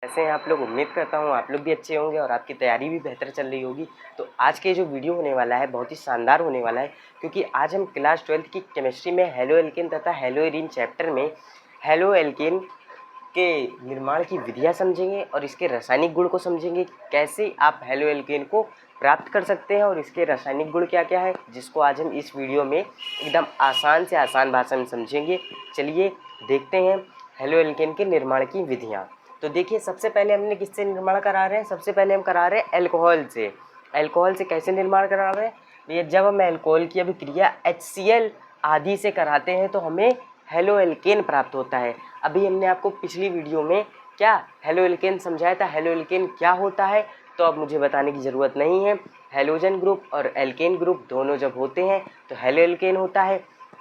ऐसे हैं आप लोग। उम्मीद करता हूँ आप लोग भी अच्छे होंगे और आपकी तैयारी भी बेहतर चल रही होगी। तो आज के जो वीडियो होने वाला है बहुत ही शानदार होने वाला है, क्योंकि आज हम क्लास 12th की केमिस्ट्री में हेलो एल्केन तथा हेलो एरीन चैप्टर में हेलो एल्केन के निर्माण की विधियाँ समझेंगे और इसके रासायनिक गुण को समझेंगे। कैसे आप हेलो एल्केन को प्राप्त कर सकते हैं और इसके रासायनिक गुण क्या क्या है, जिसको आज हम इस वीडियो में एकदम आसान से आसान भाषा में समझेंगे। चलिए देखते हैं हेलो एल्केन के निर्माण की विधियाँ। तो देखिए, सबसे पहले हमने किससे निर्माण करा रहे हैं? सबसे पहले हम करा रहे हैं अल्कोहल से। अल्कोहल से कैसे निर्माण करा रहे हैं भैया? जब हम अल्कोहल की अभिक्रिया HCl आदि से कराते हैं तो हमें हेलो एल्केन प्राप्त होता है। अभी हमने आपको पिछली वीडियो में क्या हेलो एल्केन समझाया था, हेलो एल्केन क्या होता है, तो अब मुझे बताने की ज़रूरत नहीं है। हेलोजन ग्रुप और एल्केन ग्रुप दोनों जब होते हैं तो हेलो एल्केन होता है।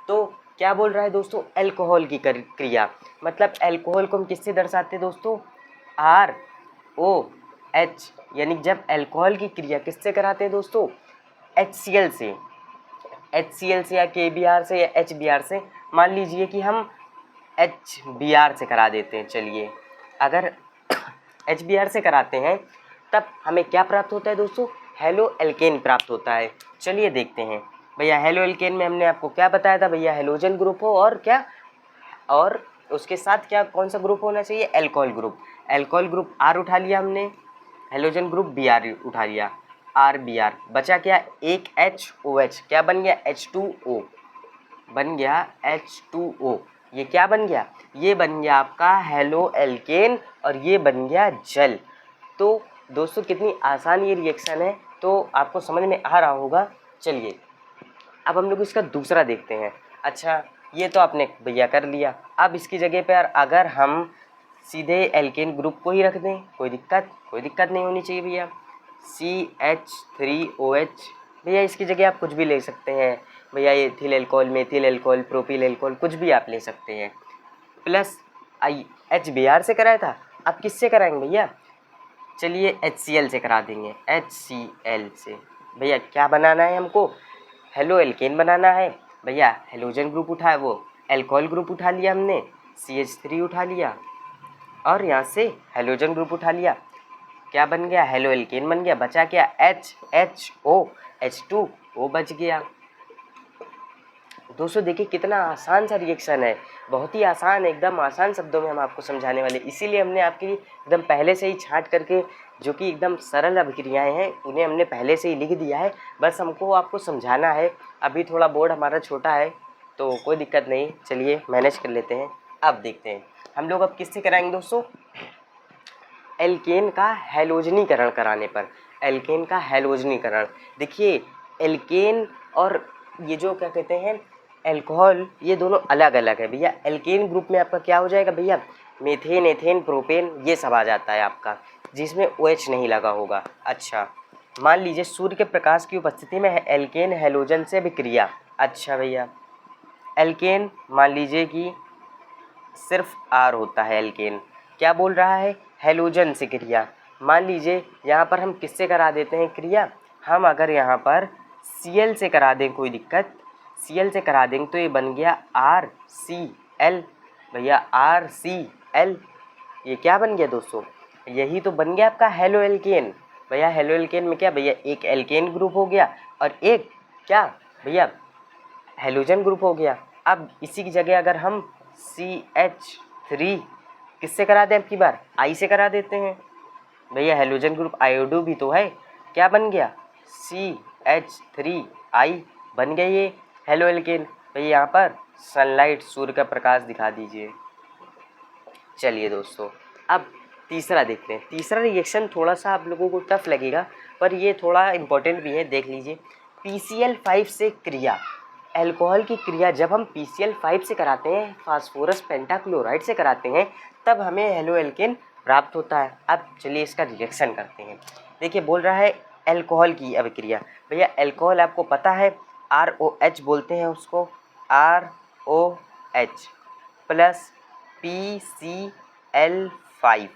तो क्या बोल रहा है दोस्तों? अल्कोहल की क्रिया, मतलब अल्कोहल को हम किससे दर्शाते हैं दोस्तों? ROH, यानी जब अल्कोहल की क्रिया किससे कराते हैं दोस्तों? HCl से। HCl से या KBr से या HBr से। मान लीजिए कि हम HBr से करा देते हैं। चलिए, अगर HBr से कराते हैं तब हमें क्या प्राप्त होता है दोस्तों? हेलो एल्केन प्राप्त होता है। चलिए देखते हैं भैया। हेलो एल्केन में हमने आपको क्या बताया था भैया? हेलोजन ग्रुप हो और क्या, और उसके साथ क्या, कौन सा ग्रुप होना चाहिए? Alcohol group. Alcohol group R उठा लिया हमने, हेलोजन ग्रुप Br उठा लिया, RBr। बचा क्या? एक HOH, क्या बन गया? H2O बन गया, H2O। ये क्या बन गया? ये बन गया आपका हेलो एल्केन और ये बन गया जल। तो दोस्तों कितनी आसान ये रिएक्शन है, तो आपको समझ में आ रहा होगा। चलिए अब हम लोग इसका दूसरा देखते हैं। अच्छा, ये तो आपने भैया कर लिया। अब इसकी जगह पर अगर हम सीधे एल्केन ग्रुप को ही रख दें, कोई दिक्कत नहीं होनी चाहिए भैया। CH3OH, भैया इसकी जगह आप कुछ भी ले सकते हैं भैया। Ethyl alcohol, methyl alcohol, propyl alcohol, कुछ भी आप ले सकते हैं। प्लस HBr से कराया था, अब किससे कराएंगे भैया? चलिए HCl से करा देंगे। HCl से भैया क्या बनाना है हमको? हेलो एल्केन बनाना है भैया। हेलोजन ग्रुप उठा है, वो अल्कोहल ग्रुप उठा लिया हमने, CH3 उठा लिया और यहाँ से हेलोजन ग्रुप उठा लिया। क्या बन गया? हेलो एल्केन बन गया। बचा क्या? HHO, H2O बच गया। दोस्तों देखिए कितना आसान सा रिएक्शन है, बहुत ही आसान, एकदम आसान शब्दों में हम आपको समझाने वाले। इसीलिए हमने आपके लिए एकदम पहले से ही छांट करके, जो कि एकदम सरल अभिक्रियाएं हैं, उन्हें हमने पहले से ही लिख दिया है। बस हमको आपको समझाना है। अभी थोड़ा बोर्ड हमारा छोटा है तो कोई दिक्कत नहीं, चलिए मैनेज कर लेते हैं। अब देखते हैं हम लोग अब किससे कराएंगे दोस्तों? एल्केन का हैलोजनीकरण कराने पर। एल्केन का हैलोजनीकरण, देखिए एल्केन और ये जो क्या कहते हैं अल्कोहल, ये दोनों अलग अलग है भैया। एल्केन ग्रुप में आपका क्या हो जाएगा भैया? मेथेन, एथेन, प्रोपेन, ये सब आ जाता है आपका, जिसमें OH नहीं लगा होगा। अच्छा, मान लीजिए सूर्य के प्रकाश की उपस्थिति में एल्केन हैलोजन से विक्रिया। अच्छा भैया, एल्केन मान लीजिए कि सिर्फ R होता है एल्केन। क्या बोल रहा है? हेलोजन से क्रिया। मान लीजिए यहाँ पर हम किससे करा देते हैं क्रिया? हम अगर यहाँ पर Cl से करा दें, कोई दिक्कत, Cl से करा देंगे तो ये बन गया RCl भैया, RCl। ये क्या बन गया दोस्तों? यही तो बन गया आपका हेलो एल्केन भैया। हेलो एल्केन में क्या भैया? एक एल्केन ग्रुप हो गया और एक क्या भैया? हेलोजन ग्रुप हो गया। अब इसी की जगह अगर हम CH3 किससे करा दें? अब की बार I से करा देते हैं भैया। हेलोजन ग्रुप आयोडो भी तो है, क्या बन गया? CH3I बन गया ये हेलो एल्केन भैया। यहाँ पर सनलाइट, सूर्य का प्रकाश दिखा दीजिए। चलिए दोस्तों अब तीसरा देखते हैं। तीसरा रिएक्शन थोड़ा सा आप लोगों को टफ लगेगा, पर ये थोड़ा इम्पोर्टेंट भी है, देख लीजिए। PCl5 से क्रिया, अल्कोहल की क्रिया जब हम PCl5 से कराते हैं, फास्फोरस पेंटाक्लोराइड से कराते हैं, तब हमें हेलो एल्केन प्राप्त होता है। अब चलिए इसका रिएक्शन करते हैं। देखिए बोल रहा है अल्कोहल की अभिक्रिया। भैया अल्कोहल आपको पता है ROH बोलते हैं उसको, ROH प्लस PCl5।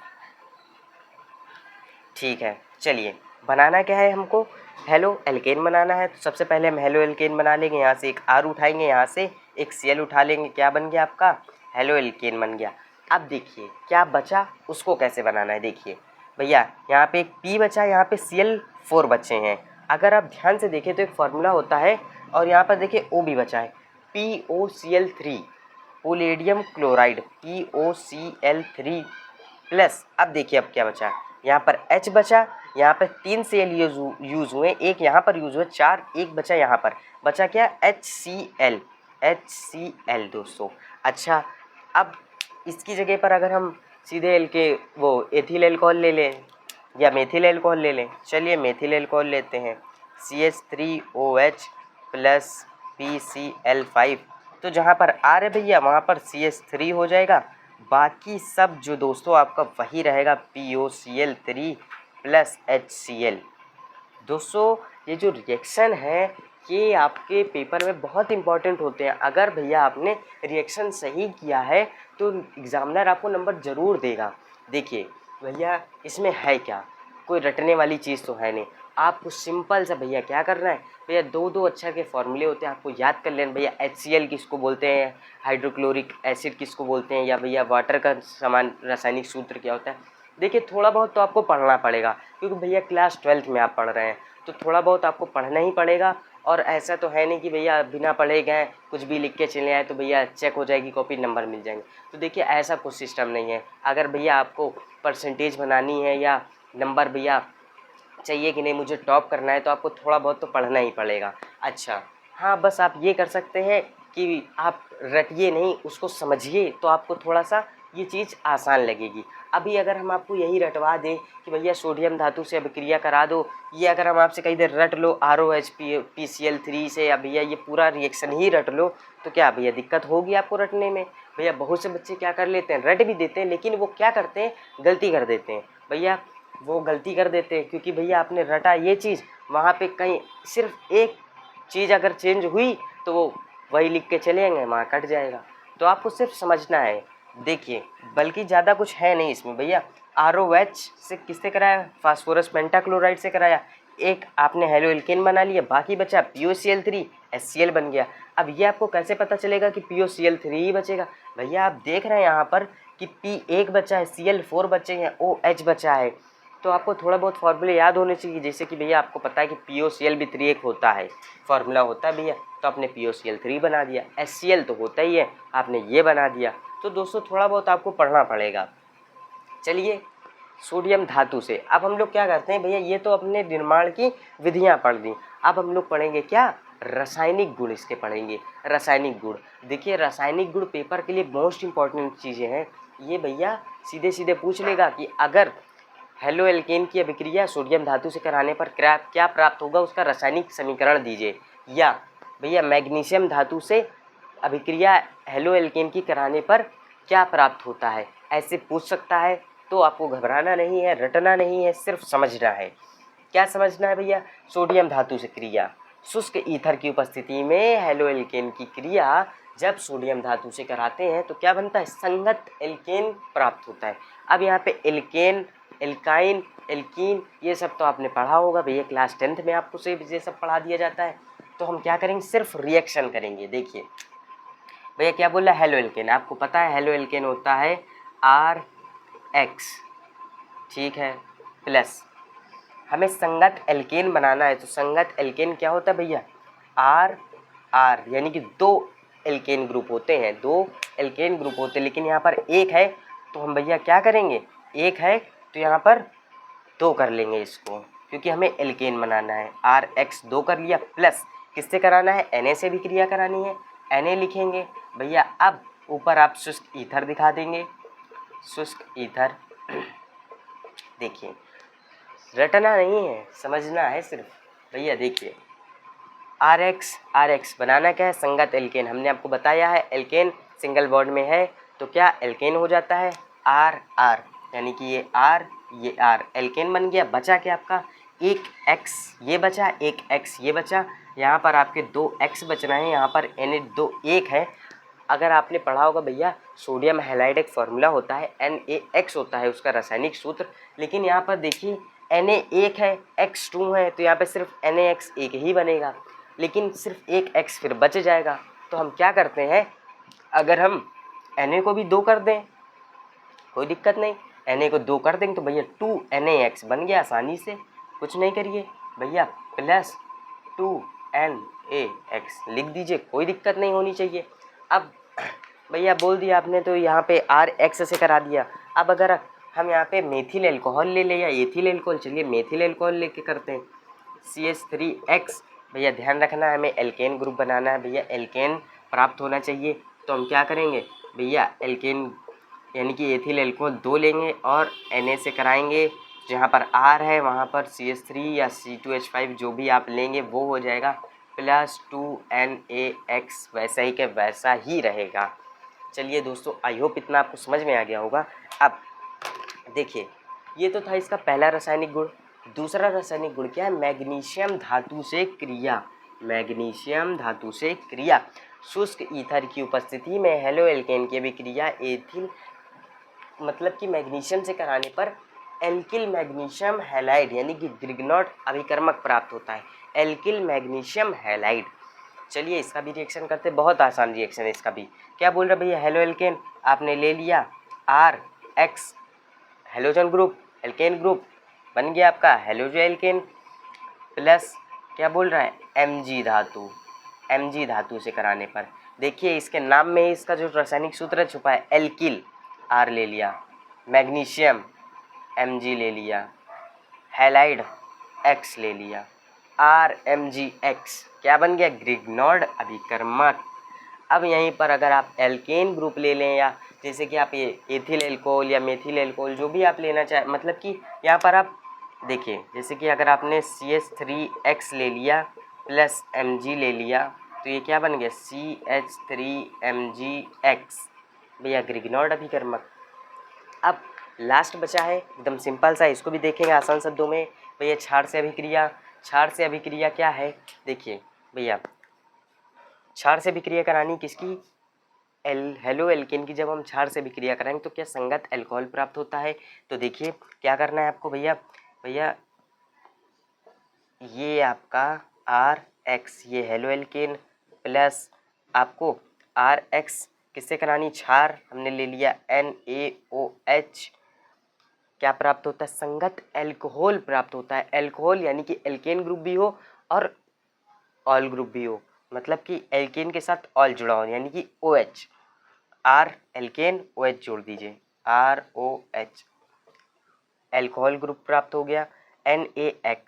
ठीक है, चलिए बनाना क्या है हमको? हेलो एल्केन बनाना है। तो सबसे पहले हम हेलो एल्केन बना लेंगे। यहाँ से एक R उठाएंगे, यहाँ से एक Cl उठा लेंगे। क्या बन गया आपका? हेलो एल्केन बन गया। अब देखिए क्या बचा, उसको कैसे बनाना है। देखिए भैया यहाँ पे एक P बचा, यहाँ पे Cl4 बचे हैं। अगर आप ध्यान से देखें तो एक फार्मूला होता है और यहाँ पर देखिए O भी बचा है, POCl3 पोलेडियम क्लोराइड POCl3 प्लस। अब देखिए अब क्या बचा, यहाँ पर H बचा, यहाँ पर 3 Cl यूज़ हुए, एक यहाँ पर यूज़ हुए 4, एक बचा यहाँ पर, बचा क्या HCl दोस्तों। अच्छा अब इसकी जगह पर अगर हम सीधे एल के वो एथिल एल्कोहल ले लें या मेथिल एल्कोहल ले लें, चलिए मेथिल एल्कोहल लेते हैं, CH3OH प्लस PCl5। तो जहाँ पर R है भैया वहाँ पर CH3 हो जाएगा, बाकी सब जो दोस्तों आपका वही रहेगा POCl3 प्लस HCl। दोस्तों ये जो रिएक्शन है ये आपके पेपर में बहुत इंपॉर्टेंट होते हैं। अगर भैया आपने रिएक्शन सही किया है तो एग्ज़ामिनर आपको नंबर ज़रूर देगा। देखिए भैया इसमें है क्या, कोई रटने वाली चीज़ तो है नहीं। आपको सिंपल सा भैया क्या करना है, भैया दो अक्षर के फॉर्मूले होते हैं, आपको याद कर लेना। भैया HCl किसको बोलते हैं, हाइड्रोक्लोरिक एसिड किसको बोलते हैं, या भैया वाटर का समान रासायनिक सूत्र क्या होता है। देखिए थोड़ा बहुत तो आपको पढ़ना पड़ेगा, क्योंकि भैया क्लास 12th में आप पढ़ रहे हैं तो थोड़ा बहुत आपको पढ़ना ही पड़ेगा। और ऐसा तो है नहीं कि भैया बिना पढ़े गए कुछ भी लिख के चले आए तो भैया चेक हो जाएगी कॉपी, नंबर मिल जाएंगे। तो देखिए ऐसा कुछ सिस्टम नहीं है। अगर भैया आपको परसेंटेज बनानी है या नंबर भैया चाहिए कि नहीं मुझे टॉप करना है, तो आपको थोड़ा बहुत तो पढ़ना ही पड़ेगा। अच्छा हाँ, बस आप ये कर सकते हैं कि आप रटिए नहीं, उसको समझिए तो आपको थोड़ा सा ये चीज़ आसान लगेगी। अभी अगर हम आपको यही रटवा दें कि भैया सोडियम धातु से अभिक्रिया करा दो, ये अगर हम आपसे कहीं देर रट लो ROH PCl3 से, या भैया ये पूरा रिएक्शन ही रट लो, तो क्या भैया दिक्कत होगी आपको रटने में। भैया बहुत से बच्चे क्या कर लेते हैं, रट भी देते हैं लेकिन वो क्या करते हैं, गलती कर देते हैं। भैया वो गलती कर देते हैं क्योंकि भैया आपने रटा ये चीज़, वहाँ पे कहीं सिर्फ एक चीज़ अगर चेंज हुई तो वो वही लिख के चले जाएंगे, वहाँ कट जाएगा। तो आपको सिर्फ समझना है। देखिए बल्कि ज़्यादा कुछ है नहीं इसमें भैया। ROH से किससे कराया, फास्फोरस पेंटाक्लोराइड से कराया, एक आपने हेलो एल्केन बना लिया, बाकी बचा POCl3 HCl बन गया। अब ये आपको कैसे पता चलेगा कि POCl3 ही बचेगा। भैया आप देख रहे हैं यहाँ पर कि P1 बचा है, Cl4 बचे हैं, OH बचा है। तो आपको थोड़ा बहुत फार्मूले याद होने चाहिए, जैसे कि भैया आपको पता है कि POCl भी 3 एक होता है, फार्मूला होता है भैया, तो आपने POCl3 बना दिया। HCl तो होता ही है, आपने ये बना दिया। तो दोस्तों थोड़ा बहुत आपको पढ़ना पड़ेगा। चलिए सोडियम धातु से अब हम लोग क्या करते हैं भैया, ये तो अपने निर्माण की विधियाँ पढ़ दी, अब हम लोग पढ़ेंगे क्या, रासायनिक गुण इसके पढ़ेंगे। रासायनिक गुण, देखिए रासायनिक गुण पेपर के लिए मोस्ट इंपॉर्टेंट चीज़ें हैं। ये भैया सीधे सीधे पूछ लेगा कि अगर हेलो एल्केन की अभिक्रिया सोडियम धातु से कराने पर क्या प्राप्त होगा, उसका रासायनिक समीकरण दीजिए। या भैया मैग्नीशियम धातु से अभिक्रिया हेलो एल्केन की कराने पर क्या प्राप्त होता है, ऐसे पूछ सकता है। तो आपको घबराना नहीं है, रटना नहीं है, सिर्फ समझना है। क्या समझना है भैया, सोडियम धातु से क्रिया, शुष्क ईथर की उपस्थिति में हेलो एल्केन की क्रिया जब सोडियम धातु से कराते हैं तो क्या बनता है, संगत एल्केन प्राप्त होता है। अब यहाँ पे एल्केन, एल्काइन, एल्कीन ये सब तो आपने पढ़ा होगा भैया, क्लास 10th में आपको से ये सब पढ़ा दिया जाता है। तो हम क्या करेंगे, सिर्फ रिएक्शन करेंगे। देखिए भैया क्या बोल रहा है, हेलो एल्केन, आपको पता है हेलो एल्केन होता है RX, ठीक है, प्लस हमें संगत एल्केन बनाना है, तो संगत एल्केन क्या होता है भैया, RR, यानी कि 2 एल्केन ग्रुप होते हैं, 2 एल्केन ग्रुप होते हैं, लेकिन यहाँ पर एक है तो हम भैया क्या करेंगे, एक है तो यहाँ पर 2 कर लेंगे इसको, क्योंकि हमें एल्केन बनाना है। RX 2 कर लिया, प्लस किससे कराना है, Na से भी क्रिया करानी है, Na लिखेंगे भैया। अब ऊपर आप शुष्क ईथर दिखा देंगे, शुष्क ईथर। देखिए रटना नहीं है, समझना है सिर्फ भैया। देखिए RX बनाना क्या है, संगत एल्केन, हमने आपको बताया है एल्केन सिंगल बॉन्ड में है तो क्या एल्केन हो जाता है RR, यानी कि ये R ये R, एल्केन बन गया। बचा क्या आपका, एक X ये बचा, एक X ये बचा, यहाँ पर आपके 2 X बचना है, यहाँ पर Na 2 1 है। अगर आपने पढ़ा होगा भैया सोडियम हैलाइड एक फार्मूला होता है, NaX होता है उसका रासायनिक सूत्र, लेकिन यहाँ पर देखिए Na 1 है, X 2 है, तो यहाँ पे सिर्फ NaX 1 ही बनेगा, लेकिन सिर्फ एक X फिर बच जाएगा। तो हम क्या करते हैं, अगर हम Na को भी 2 कर दें कोई दिक्कत नहीं, Na को 2 कर देंगे तो भैया 2NaX बन गया आसानी से। कुछ नहीं करिए भैया, प्लस 2NaX लिख दीजिए, कोई दिक्कत नहीं होनी चाहिए। अब भैया बोल दिया आपने तो यहाँ पे RX से करा दिया। अब अगर हम यहाँ पे मेथिल एल्कोहल ले लें या एथिल एल्कोहल, चलिए मेथिल एल्कोहल लेके करते हैं, CH3X। भैया ध्यान रखना है, हमें एल्केन ग्रुप बनाना है भैया, एल्केन प्राप्त होना चाहिए। तो हम क्या करेंगे भैया, एल्केन यानी कि एथिल एल्कोहल 2 लेंगे और Na से कराएंगे। जहाँ पर R है वहाँ पर CH3 या C2H5 जो भी आप लेंगे वो हो जाएगा, प्लस 2NaX वैसा ही के वैसा ही रहेगा। चलिए दोस्तों, आई होप इतना आपको समझ में आ गया होगा। अब देखिए, ये तो था इसका पहला रासायनिक गुण। दूसरा रासायनिक गुण क्या है, मैग्नीशियम धातु से क्रिया। मैग्नीशियम धातु से क्रिया, शुष्क ईथर की उपस्थिति में हेलो एल्केन की अभिक्रिया एथिल, मतलब कि मैग्नीशियम से कराने पर एल्किल मैग्नीशियम हैलाइड यानी कि ग्रिग्नॉट अभिकर्मक प्राप्त होता है, एल्किल मैग्नीशियम हैलाइड। चलिए इसका भी रिएक्शन करते हैं, बहुत आसान रिएक्शन है इसका भी। क्या बोल रहा भैया, हेलो एल्केन आपने ले लिया, RX halogen group, alkane group बन गया आपका हेलोजो एल्केन, प्लस क्या बोल रहा है, Mg धातु। Mg धातु से कराने पर देखिए इसके नाम में इसका जो रासायनिक सूत्र छुपा है, एल्किल R ले लिया, मैग्नीशियम Mg ले लिया, हैलाइड X ले लिया, RMgX क्या बन गया, ग्रिग्नॉड अभिकर्मक। अब यहीं पर अगर आप एल्केन ग्रुप ले लें या जैसे कि आप ये एथिल एल्कोहल या मेथिल एल्कोहल जो भी आप लेना चाहें, मतलब कि यहाँ पर आप देखिए जैसे कि अगर आपने CH3X ले लिया प्लस Mg ले लिया तो ये क्या बन गया, CH3MgX भैया ग्रिग्नॉड अभिकर्मक। अब लास्ट बचा है एकदम सिंपल सा, इसको भी देखेंगे आसान शब्दों में भैया, क्षार से अभिक्रिया। क्षार से अभिक्रिया क्या है, देखिए भैया क्षार से अभिक्रिया करानी किसकी, हेलो एल्केन की। जब हम क्षार से अभिक्रिया कराएंगे तो क्या संगत एल्कोहल प्राप्त होता है। तो देखिए क्या करना है आपको भैया, ये आपका RX ये हेलो एल्केन प्लस आपको RX किससे करानी, क्षार हमने ले लिया NaOH, क्या प्राप्त होता है, संगत एल्कोहल प्राप्त होता है। एल्कोहल यानी कि एल्केन ग्रुप भी हो और ऑल ग्रुप भी हो, मतलब कि एल्केन के साथ ऑल जुड़ा हो यानी कि OH, R एल्केन OH जोड़ दीजिए, ROH एल्कोहल ग्रुप प्राप्त हो गया, NaX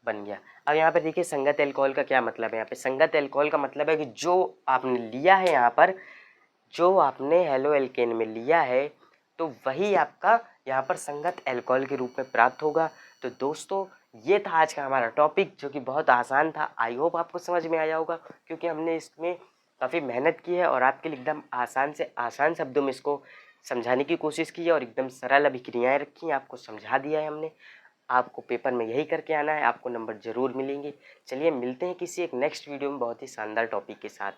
बन गया। अब यहाँ पे देखिए संगत एल्कोहल का क्या मतलब है, यहाँ पे संगत एल्कोहल का मतलब है कि जो आपने लिया है यहाँ पर, जो आपने हेलो एल्केन में लिया है तो वही आपका यहाँ पर संगत एल्कोहल के रूप में प्राप्त होगा। तो दोस्तों ये था आज का हमारा टॉपिक जो कि बहुत आसान था, आई होप आपको समझ में आया होगा क्योंकि हमने इसमें काफ़ी मेहनत की है और आपके लिए एकदम आसान से आसान शब्दों में इसको समझाने की कोशिश की है और एकदम सरल अभिक्रियाएं रखी हैं, आपको समझा दिया है हमने। आपको पेपर में यही करके आना है, आपको नंबर ज़रूर मिलेंगे। चलिए मिलते हैं किसी एक नेक्स्ट वीडियो में बहुत ही शानदार टॉपिक के साथ।